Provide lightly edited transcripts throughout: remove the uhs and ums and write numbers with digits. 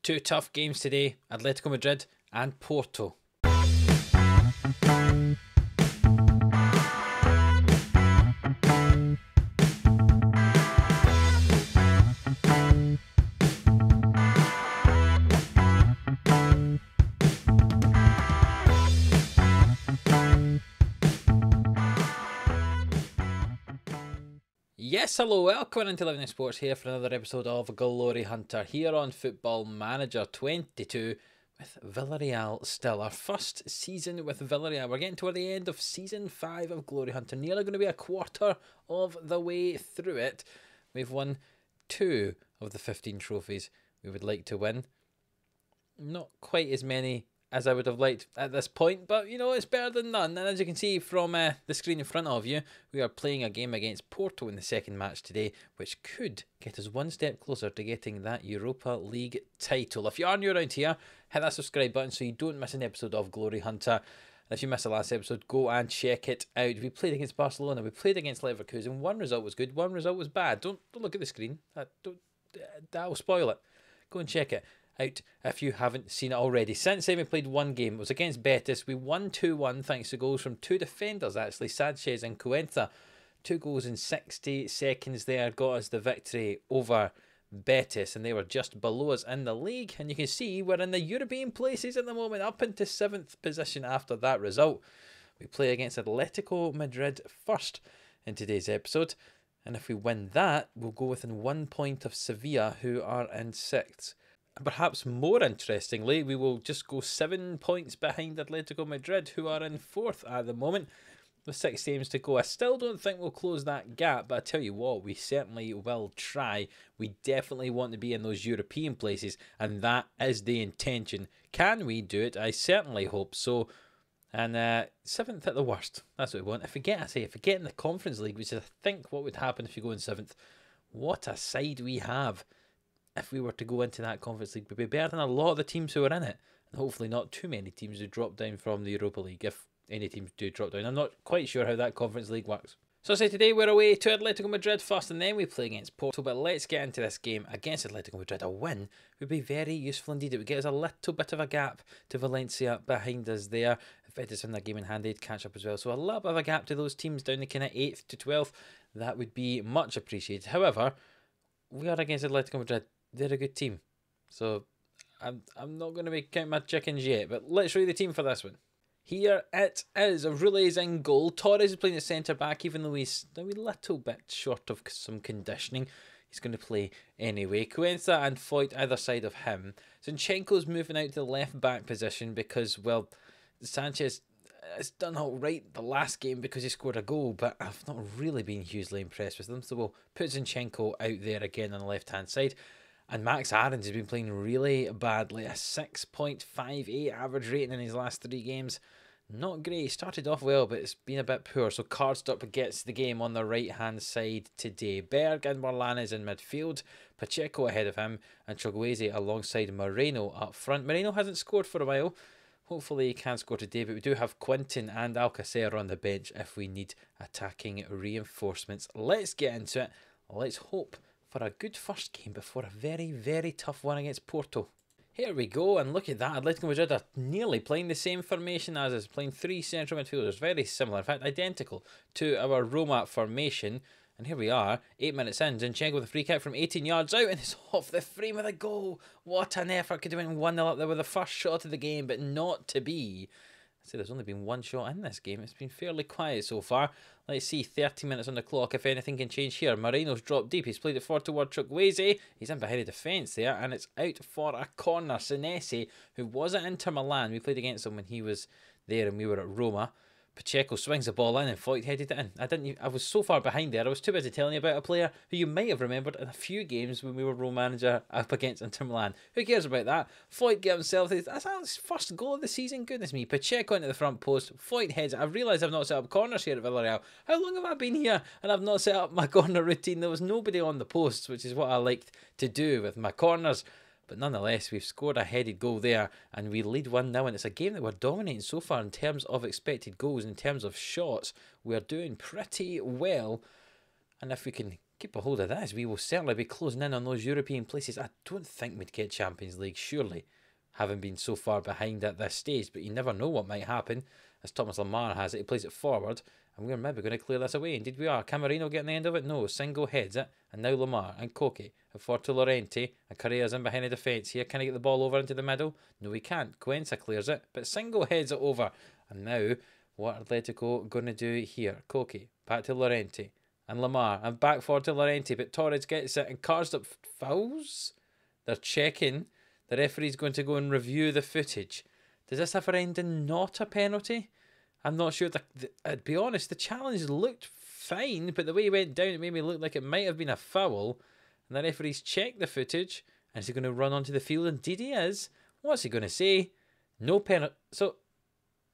Two tough games today, Atletico Madrid and Porto. Yes, hello, welcome into Living Sports here for another episode of Glory Hunter here on Football Manager 22 with Villarreal still. Our first season with Villarreal. We're getting toward the end of Season 5 of Glory Hunter. Nearly going to be a quarter of the way through it. We've won 2 of the 15 trophies we would like to win. Not quite as many as I would have liked at this point, but you know, it's better than none. And as you can see from the screen in front of you, we are playing a game against Porto in the second match today, which could get us one step closer to getting that Europa League title. If you are new around here, hit that subscribe button so you don't miss an episode of Glory Hunter. And if you missed the last episode, go and check it out. We played against Barcelona, we played against Leverkusen. One result was good, one result was bad. Don't look at the screen. That will spoil it. Go and check it out if you haven't seen it already. Since then we played one game. It was against Betis. We won 2-1 thanks to goals from 2 defenders actually, Sanchez and Cuenca. 2 goals in 60 seconds there got us the victory over Betis, and they were just below us in the league. And you can see we're in the European places at the moment, up into 7th position after that result. We play against Atletico Madrid first in today's episode, and if we win that, we'll go within 1 point of Sevilla, who are in 6th. Perhaps more interestingly, we will just go 7 points behind Atletico Madrid, who are in 4th at the moment, with 6 games to go. I still don't think we'll close that gap, but I tell you what, we certainly will try. We definitely want to be in those European places, and that is the intention. Can we do it? I certainly hope so. And 7th at the worst, that's what we want. If we get in the Conference League, which is I think what would happen if you go in 7th, what a side we have. If we were to go into that Conference League, we'd be better than a lot of the teams who are in it. And hopefully not too many teams who drop down from the Europa League, if any teams do drop down. I'm not quite sure how that Conference League works. So I say today we're away to Atletico Madrid first, and then we play against Porto. But let's get into this game against Atletico Madrid. A win would be very useful indeed. It would get us a little bit of a gap to Valencia behind us there. If Betis in that game in hand, they'd catch up as well. So a little bit of a gap to those teams down the kind of 8th to 12th. That would be much appreciated. However, we are against Atletico Madrid. They're a good team, so I'm not going to be counting my chickens yet, but let's show you the team for this one. Here it is. Rule's in goal. Torres is playing at centre-back, even though he's a little bit short of some conditioning. He's going to play anyway. Cuenca and Foyt either side of him. Zinchenko's moving out to the left-back position because, well, Sanchez has done all right the last game because he scored a goal, but I've not really been hugely impressed with them, so we'll put Zinchenko out there again on the left-hand side. And Max Aarons has been playing really badly. A 6.58 average rating in his last 3 games. Not great. He started off well, but it's been a bit poor. So Karsdorp gets the game on the right-hand side today. Berg and Morlan is in midfield. Pacheco ahead of him. And Chukwueze alongside Moreno up front. Moreno hasn't scored for a while. Hopefully he can score today, but we do have Quinton and Alcacer on the bench if we need attacking reinforcements. Let's get into it. Let's hope for a good first game before a very, very tough one against Porto. Here we go, and look at that. Atletico Madrid are nearly playing the same formation as us, playing 3 central midfielders. Very similar, in fact, identical to our Roma formation. And here we are, 8 minutes in. Zinchenko with a free kick from 18 yards out, and it's off the frame of the goal. What an effort. Could have been 1-0 up there with the first shot of the game, but not to be. I say there's only been 1 shot in this game. It's been fairly quiet so far. Let's see, 30 minutes on the clock. If anything can change here. Moreno's dropped deep. He's played it forward toward Chukwueze. He's in behind the defence there, and it's out for a corner. Senesi, who was at Inter Milan. We played against him when he was there and we were at Roma. Pacheco swings the ball in and Foyt headed it in. I was so far behind there, I was too busy telling you about a player who you might have remembered in a few games when we were Roma manager up against Inter Milan. Who cares about that? Foyt gave himself, that's his first goal of the season, goodness me. Pacheco into the front post, Foyt heads it. I've realised I've not set up corners here at Villarreal. How long have I been here and I've not set up my corner routine? There was nobody on the posts, which is what I liked to do with my corners. But nonetheless, we've scored a headed goal there and we lead 1-0, and it's a game that we're dominating so far in terms of expected goals, in terms of shots. We're doing pretty well, and if we can keep a hold of this, we will certainly be closing in on those European places. I don't think we'd get Champions League, surely, having been so far behind at this stage, but you never know what might happen. As Thomas Lamar has it, he plays it forward, and we're maybe going to clear this away. Indeed we are. Camarino getting the end of it? No, Singo heads it, and now Lamar and Koke, and forward to Llorente, and Correa's in behind the defence here. Can he get the ball over into the middle? No, he can't. Cuenca clears it, but Singo heads it over. And now, what Atletico going to do here? Koke, back to Llorente, and Lamar, and back forward to Llorente, but Torres gets it, and Karsdorp fouls? They're checking. The referee's going to go and review the footage. Does this ever end in not a penalty? I'm not sure. To be honest, the challenge looked fine, but the way he went down, it made me look like it might have been a foul. And the referee's checked the footage. And is he going to run onto the field? Indeed he is. What's he going to say? No penalty. So,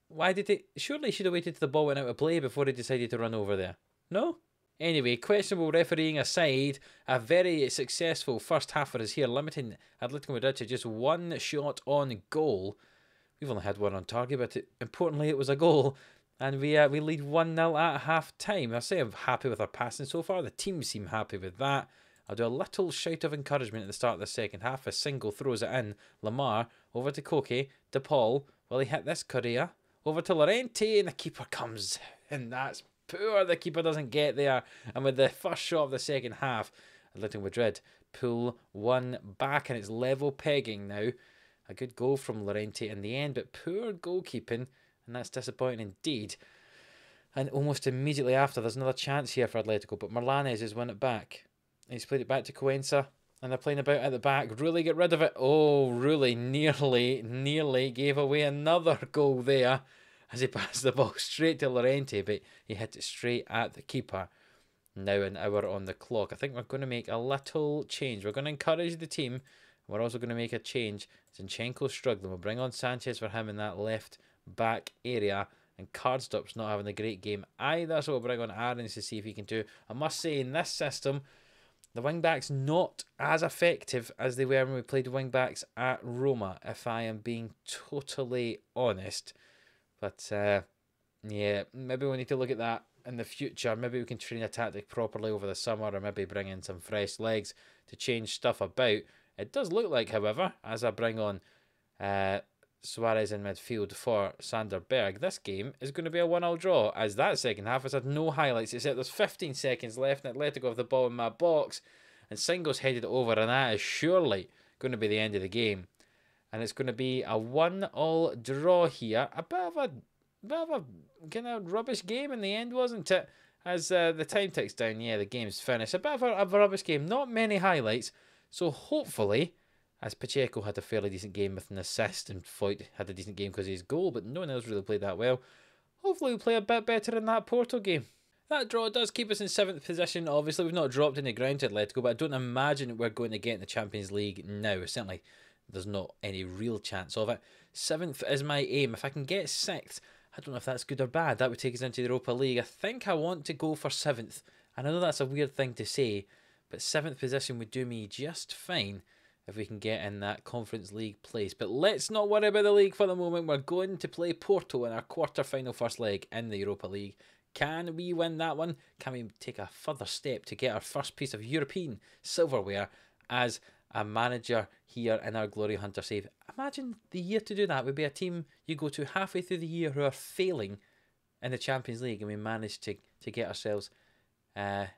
why did he... Surely he should have waited till the ball went out of play before he decided to run over there. No? Anyway, questionable refereeing aside, a very successful first half for us here, limiting Atletico Madrid to just one shot on goal. We've only had one on target, but importantly it was a goal. And we lead 1-0 at half-time. I say I'm happy with our passing so far. The team seem happy with that. I'll do a little shout of encouragement at the start of the second half. A single throws it in. Lamar, over to Koke, De Paul. Will he hit this? Correa. Over to Llorente, and the keeper comes. And that's poor. The keeper doesn't get there. And with the first shot of the second half, Atletico Madrid pull one back, and it's level pegging now. A good goal from Llorente in the end, but poor goalkeeping, and that's disappointing indeed. And almost immediately after, there's another chance here for Atletico, but Morlanes has won it back. He's played it back to Cuenca, and they're playing about at the back. Really get rid of it. Oh, really nearly gave away another goal there as he passed the ball straight to Llorente, but he hit it straight at the keeper. Now an hour on the clock. I think we're going to make a little change. We're going to encourage the team. We're also going to make a change. Zinchenko's struggling. We'll bring on Sanchez for him in that left back area. And Karsdorp's not having a great game either, so we'll bring on Aarons to see if he can do. I must say, in this system, the wing-backs not as effective as they were when we played wing-backs at Roma, if I am being totally honest. But, yeah, maybe we need to look at that in the future. Maybe we can train a tactic properly over the summer, or maybe bring in some fresh legs to change stuff about. It does look like, however, as I bring on Suarez in midfield for Sander Berg, this game is going to be a 1-1 draw, as that second half has had no highlights, except there's 15 seconds left and Atletico have the ball in my box, and Singo's headed it over, and that is surely going to be the end of the game. And it's going to be a 1-1 draw here. A bit of a kind of rubbish game in the end, wasn't it? As the time ticks down, yeah, the game's finished. A bit of a rubbish game, not many highlights. So hopefully, as Pacheco had a fairly decent game with an assist, and Foyt had a decent game because of his goal, but no one else really played that well. Hopefully we'll play a bit better in that Porto game. That draw does keep us in 7th position. Obviously we've not dropped any ground to Atletico, but I don't imagine we're going to get in the Champions League now. Certainly there's not any real chance of it. 7th is my aim. If I can get 6th, I don't know if that's good or bad. That would take us into the Europa League. I think I want to go for 7th. And I know that's a weird thing to say, but 7th position would do me just fine if we can get in that Conference League place. But let's not worry about the league for the moment. We're going to play Porto in our quarter-final first leg in the Europa League. Can we win that one? Can we take a further step to get our first piece of European silverware as a manager here in our Glory Hunter save? Imagine the year to do that would be a team you go to halfway through the year who are failing in the Champions League, and we manage to get ourselves a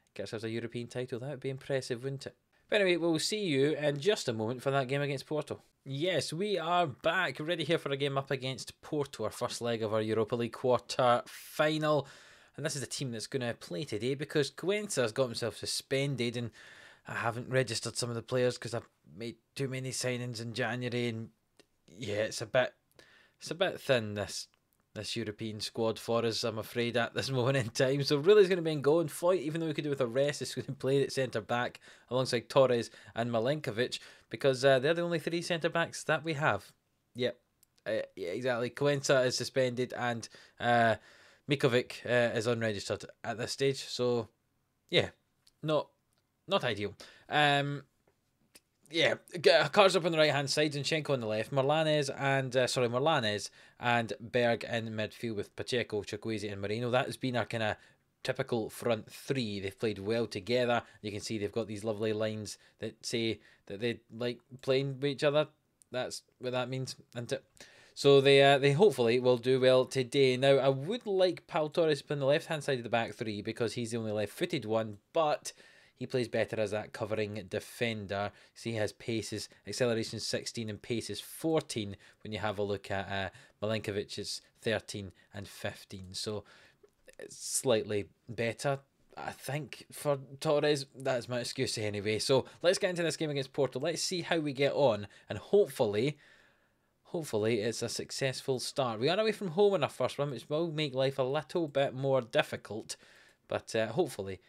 European title. That would be impressive, wouldn't it? But anyway, we'll see you in just a moment for that game against Porto. Yes, we are back, ready here for a game up against Porto, our first leg of our Europa League quarter final. And this is the team that's going to play today, because Cuenca has got himself suspended, and I haven't registered some of the players because I've made too many signings in January, and yeah, it's a bit thin, this European squad for us, I'm afraid, at this moment in time. So really is going to be in goal, and Foyt, even though we could do with a rest, is going to play at centre back alongside Torres and Milenkovic, because they're the only 3 centre backs that we have. Yep, yeah, exactly. Cuenca is suspended, and Mikovic is unregistered at this stage. So yeah, not ideal. Yeah, Cards up on the right hand side, Zinchenko on the left, Morlanes and Berg in midfield with Pacheco, Chukwueze and Moreno. That has been our kind of typical front three. They've played well together. You can see they've got these lovely lines that say that they like playing with each other. That's what that means, isn't it? So they hopefully will do well today. Now, I would like Pau Torres to play on the left-hand side of the back three because he's the only left-footed one, but he plays better as that covering defender. See, he has paces, acceleration 16 and paces 14 when you have a look at Milinkovic's 13 and 15. So it's slightly better, I think, for Torres. That's my excuse anyway. So let's get into this game against Porto. Let's see how we get on, and hopefully it's a successful start. We are away from home in our first one, which will make life a little bit more difficult. But hopefully,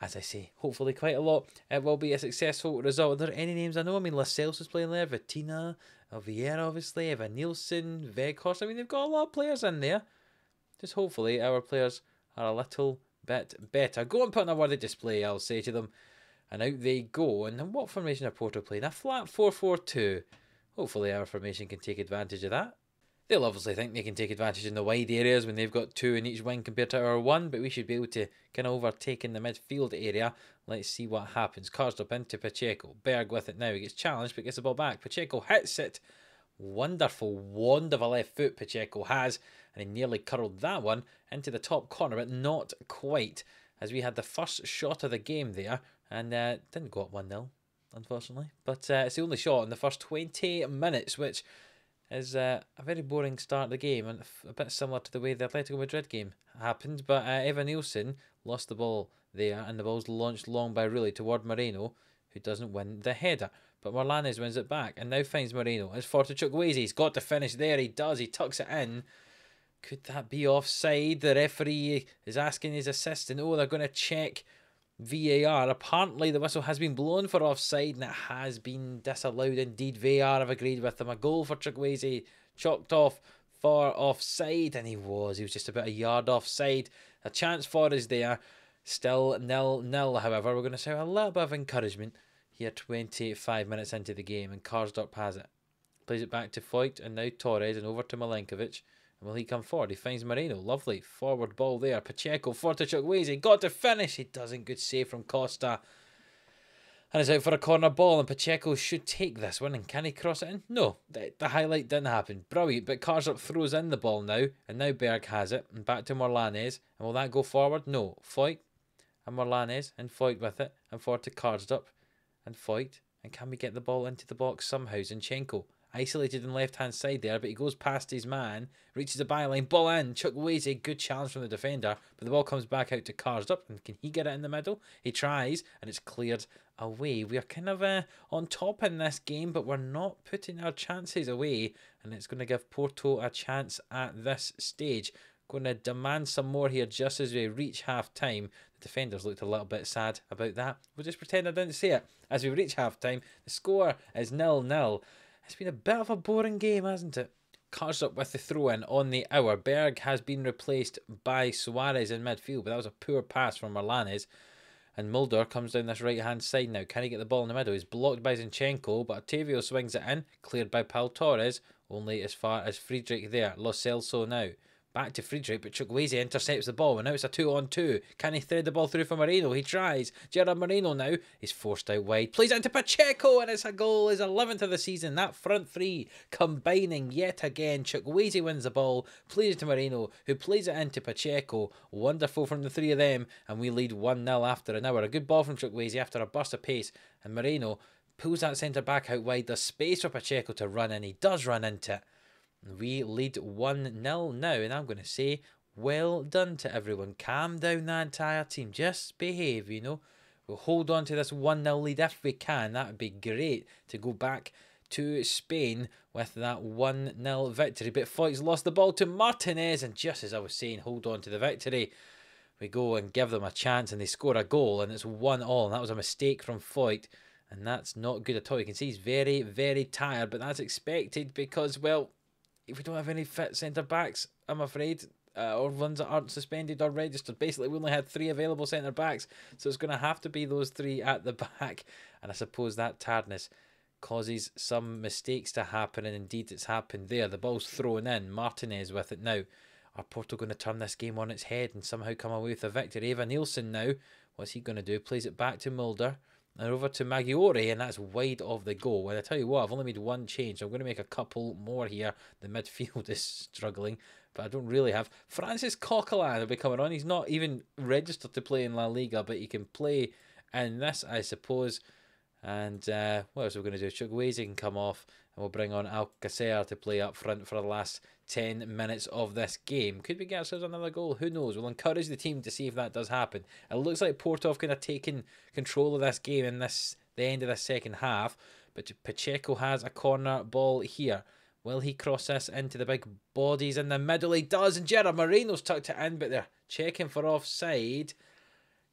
as I say, hopefully quite a lot, it will be a successful result. Are there any names I know? I mean, Lascelles is playing there, Vitina, Vieira obviously, Evan Nielsen, Veghorst. I mean, they've got a lot of players in there. Just hopefully our players are a little bit better. Go and put in a worded display, I'll say to them. And out they go. And what formation are Porto playing? A flat 4-4-2. Hopefully our formation can take advantage of that. They'll obviously think they can take advantage in the wide areas when they've got two in each wing compared to our one, but we should be able to kind of overtake in the midfield area. Let's see what happens. Karsdorp into Pacheco. Berg with it now. He gets challenged but gets the ball back. Pacheco hits it. Wonderful wand of a left foot Pacheco has, and he nearly curled that one into the top corner, but not quite, as we had the first shot of the game there, and didn't go up 1-0. Unfortunately, but it's the only shot in the first 20 minutes, which is a very boring start of the game and a bit similar to the way the Atletico Madrid game happened. But Evan Nielsen lost the ball there, and the ball's launched long by Rulli toward Moreno, who doesn't win the header. But Morlanes wins it back and now finds Moreno. It's for Chukwueze. He's got to finish there. He does. He tucks it in. Could that be offside? The referee is asking his assistant. Oh, they're going to check VAR. Apparently the whistle has been blown for offside and it has been disallowed indeed. VAR have agreed with them. A goal for Chukwueze, chalked off for offside, and he was just about a yard offside. A chance for us there. Still 0-0, however. We're going to show a little bit of encouragement here 25 minutes into the game, and Karsdorp has it. Plays it back to Foyt and now Torres and over to Milinkovic. And will he come forward? He finds Moreno. Lovely forward ball there. Pacheco for Chukwueze. Got to finish. He doesn't. Good save from Costa. And it's out for a corner ball. And Pacheco should take this one. And can he cross it in? No. The highlight didn't happen. Brilliant. But Karsdorp throws in the ball now. And now Berg has it. And back to Morlanes. And will that go forward? No. Foyt and Morlanes. And Foyt with it. And forward to Karsdorp. And Foyt. And can we get the ball into the box somehow? Zinchenko. Isolated on the left-hand side there, but he goes past his man, reaches the byline, ball in, Chukwueze, good challenge from the defender, but the ball comes back out to Karsdorp, and can he get it in the middle? He tries, and it's cleared away. We are kind of on top in this game, but we're not putting our chances away, and it's going to give Porto a chance at this stage. Going to demand some more here just as we reach half-time. The defenders looked a little bit sad about that. We'll just pretend I didn't see it. As we reach half-time, the score is 0-0. It's been a bit of a boring game, hasn't it? Karsdorp with the throw-in on the hour. Berg has been replaced by Suarez in midfield, but that was a poor pass from Morlanes. And Mulder comes down this right-hand side now. Can he get the ball in the middle? He's blocked by Zinchenko, but Otavio swings it in. Cleared by Pau Torres, only as far as Friedrich there. Lo Celso now. Back to Friedrich, but Chukwueze intercepts the ball, and now it's a 2-on-2. Can he thread the ball through for Moreno? He tries. Gerard Moreno now. He's forced out wide. Plays it into Pacheco, and it's a goal. His 11th of the season. That front three combining yet again. Chukwueze wins the ball. Plays it to Moreno, who plays it into Pacheco. Wonderful from the three of them, and we lead 1-0 after an hour. A good ball from Chukwueze after a burst of pace, and Moreno pulls that centre-back out wide. There's space for Pacheco to run in. He does run into it. We lead 1-0 now, and I'm going to say, well done to everyone. Calm down the entire team. Just behave, you know. We'll hold on to this 1-0 lead if we can. That would be great to go back to Spain with that 1-0 victory. But Foyt's lost the ball to Martinez, and just as I was saying, hold on to the victory. We go and give them a chance, and they score a goal, and it's 1-1. And that was a mistake from Foyt, and that's not good at all. You can see he's very, very tired, but that's expected because, well, if we don't have any fit centre-backs, I'm afraid, or ones that aren't suspended or registered. Basically, we only had 3 available centre-backs, so it's going to have to be those 3 at the back. And I suppose that tiredness causes some mistakes to happen, and indeed it's happened there. The ball's thrown in. Martinez with it now. Are Porto going to turn this game on its head and somehow come away with a victory? Eva Nielsen now, what's he going to do? Plays it back to Mulder and over to Maggiore, and that's wide of the goal. And I tell you what, I've only made one change. I'm going to make a couple more here. The midfield is struggling, but I don't really have. Francis Coquelin will be coming on. He's not even registered to play in La Liga, but he can play in this, I suppose. And what else are we going to do? Chukwueze can come off, and we'll bring on Alcacer to play up front for the last 10 minutes of this game. Could we get ourselves another goal? Who knows? We'll encourage the team to see if that does happen. It looks like Porto have kind of taken control of this game in the end of the second half, but Pacheco has a corner ball here. Will he cross this into the big bodies in the middle? He does, and Gerard Moreno's tucked it in, but they're checking for offside.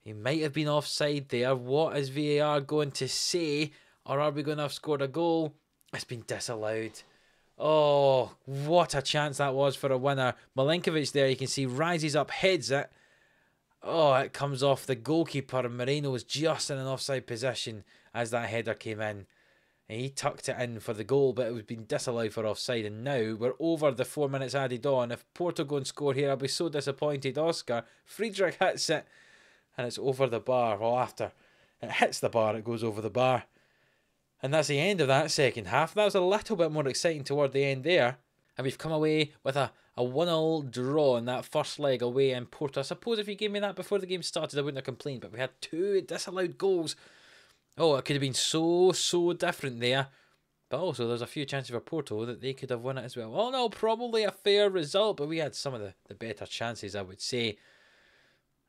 He might have been offside there. What is VAR going to say? Or are we going to have scored a goal? It's been disallowed. Oh, what a chance that was for a winner. Milinkovic there, you can see, rises up, heads it. Oh, it comes off the goalkeeper, and Moreno was just in an offside position as that header came in. And he tucked it in for the goal, but it was been disallowed for offside. And now we're over the 4 minutes added on. If Porto go and score here, I'll be so disappointed. Oscar Friedrich hits it, and it's over the bar. Well, after it hits the bar, it goes over the bar. And that's the end of that second half. That was a little bit more exciting toward the end there. And we've come away with a 1-1 draw in that first leg away in Porto. I suppose if you gave me that before the game started, I wouldn't have complained. But we had 2 disallowed goals. Oh, it could have been so different there. But also, there's a few chances for Porto that they could have won it as well. Oh no, probably a fair result. But we had some of the better chances, I would say.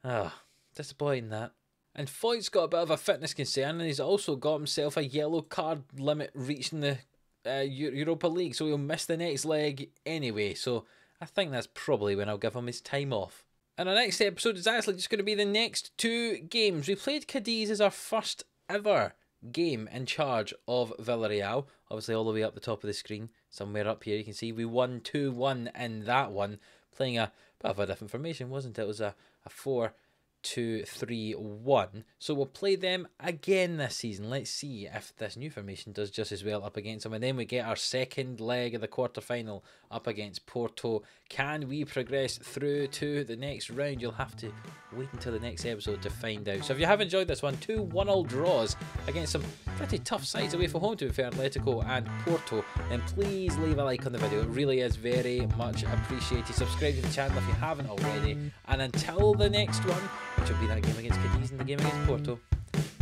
Ah, disappointing that. And Foyt's got a bit of a fitness concern, and he's also got himself a yellow card limit reaching the Europa League, so he'll miss the next leg anyway. So I think that's probably when I'll give him his time off. And our next episode is actually just going to be the next 2 games. We played Cadiz as our first ever game in charge of Villarreal. Obviously all the way up the top of the screen, somewhere up here you can see we won 2-1 in that one. Playing a bit of a different formation, wasn't it? It was a 4-2-3-1. So we'll play them again this season. Let's see if this new formation does just as well up against them. And then we get our second leg of the quarter-final up against Porto. Can we progress through to the next round? You'll have to wait until the next episode to find out. So if you have enjoyed this one, 2 1-1 draws against some pretty tough sides away from home, to be fair, Atletico and Porto, then please leave a like on the video. It really is very much appreciated. Subscribe to the channel if you haven't already. And until the next one, which will be that game against Cadiz and the game against Porto,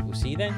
we'll see you then.